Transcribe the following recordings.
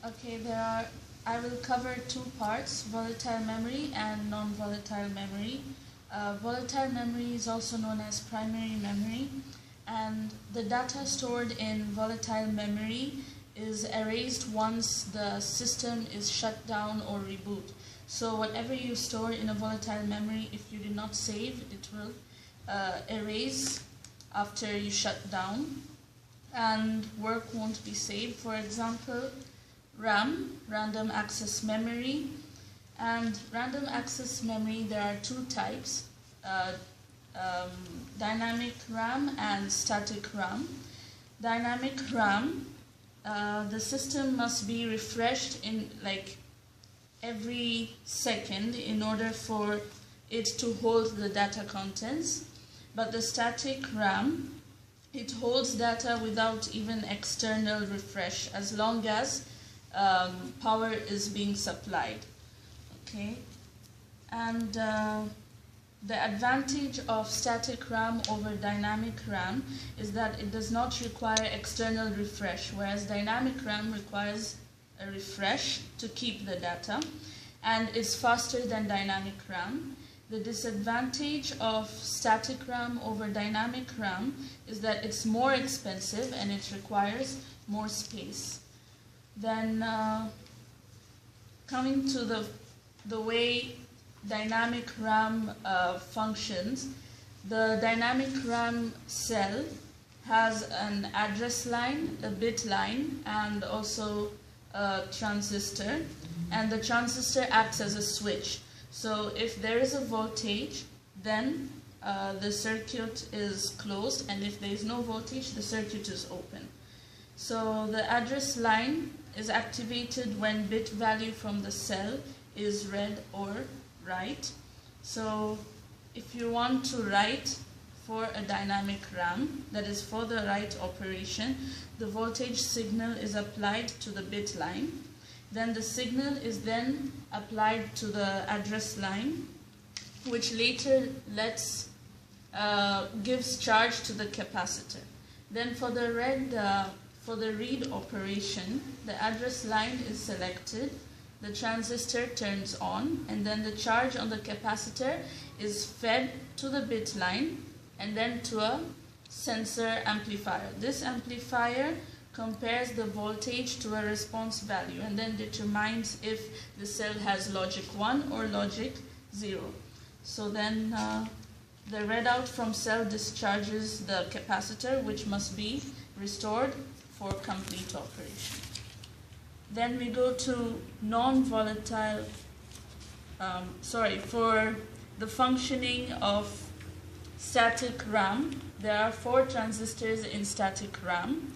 Okay, I will cover two parts, volatile memory and non-volatile memory. Volatile memory is also known as primary memory, and the data stored in volatile memory is erased once the system is shut down or reboot. So whatever you store in a volatile memory, if you did not save, it will erase after you shut down, and work won't be saved. For example, RAM, random access memory, and random access memory, there are two types, dynamic RAM and static RAM. Dynamic RAM, the system must be refreshed in like every second in order for it to hold the data contents, but the static RAM, it holds data without even external refresh as long as power is being supplied. Okay, and the advantage of static RAM over dynamic RAM is that it does not require external refresh, whereas dynamic RAM requires a refresh to keep the data, and is faster than dynamic RAM. The disadvantage of static RAM over dynamic RAM is that it's more expensive and it requires more space. Then coming to the way dynamic RAM functions, the dynamic RAM cell has an address line, a bit line, and also a transistor, and the transistor acts as a switch. So if there is a voltage, then the circuit is closed, and if there is no voltage, the circuit is open. So the address line is activated when bit value from the cell is read or write. So if you want to write for a dynamic RAM, that is for the write operation, the voltage signal is applied to the bit line. Then the signal is then applied to the address line, which later gives charge to the capacitor. Then for the read operation, the address line is selected, the transistor turns on, and then the charge on the capacitor is fed to the bit line and then to a sensor amplifier. This amplifier compares the voltage to a response value and then determines if the cell has logic 1 or logic 0. So then the readout from cell discharges the capacitor, which must be restored for complete operation. Then we go to non-volatile, for the functioning of static RAM. There are 4 transistors in static RAM.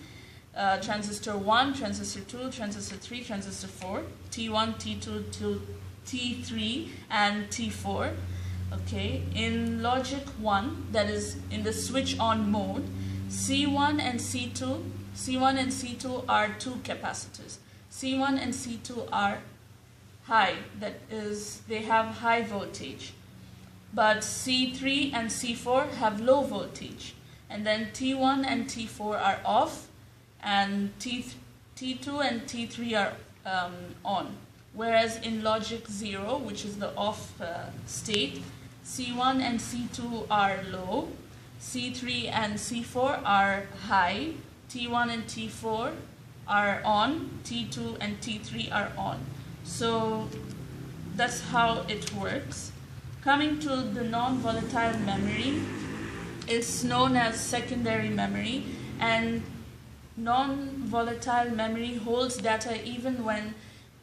Transistor 1, transistor 2, transistor 3, transistor 4, T1, T2, T3, and T4. Okay, in logic 1, that is in the switch on mode, C1 and C2 are 2 capacitors. C1 and C2 are high, that is, they have high voltage. But C3 and C4 have low voltage. And then T1 and T4 are off, and T2 and T3 are on. Whereas in logic 0, which is the off state, C1 and C2 are low, C3 and C4 are high, T1 and T4 are on, T2 and T3 are on. So that's how it works. Coming to the non-volatile memory, it's known as secondary memory, and non-volatile memory holds data even when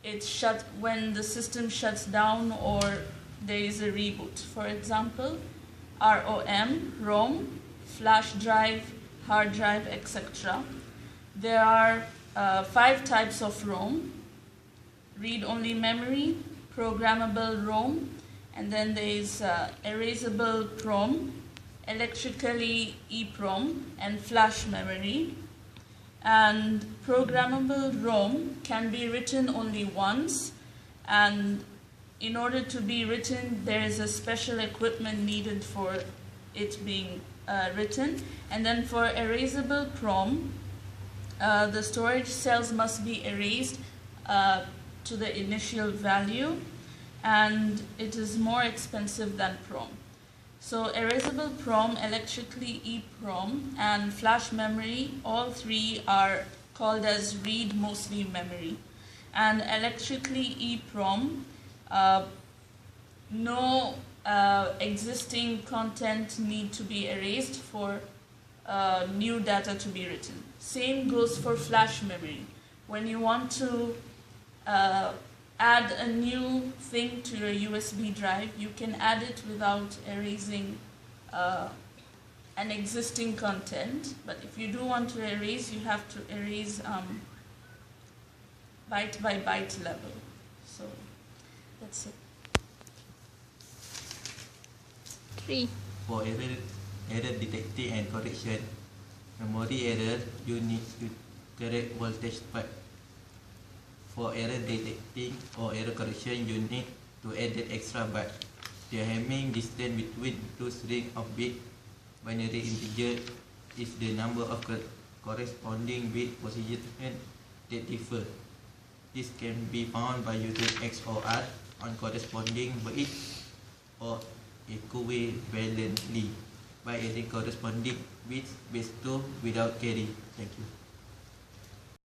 the system shuts down or there is a reboot. For example, ROM, flash drive, hard drive, etc. There are 5 types of ROM: read-only memory, programmable ROM, and then there is erasable PROM, electrically EPROM, and flash memory. And programmable ROM can be written only once, and in order to be written, there is a special equipment needed for it being written. And then for erasable PROM, the storage cells must be erased to the initial value, and it is more expensive than PROM. So erasable PROM, electrically EEPROM, and flash memory, all three are called as read-mostly memory. And electrically EEPROM, no existing content need to be erased for new data to be written. Same goes for flash memory. When you want to add a new thing to your USB drive, you can add it without erasing an existing content. But if you do want to erase, you have to erase byte by byte level. So that's it. 3. For error detection and correction, memory error, you need to correct voltage spike. For error detecting or error correction, you need to add that extra byte. The Hamming distance between two strings of bit binary integer is the number of corresponding bit positions that differ. This can be found by using XOR on corresponding bit or equivalently by adding corresponding bits base 2 without carry. Thank you.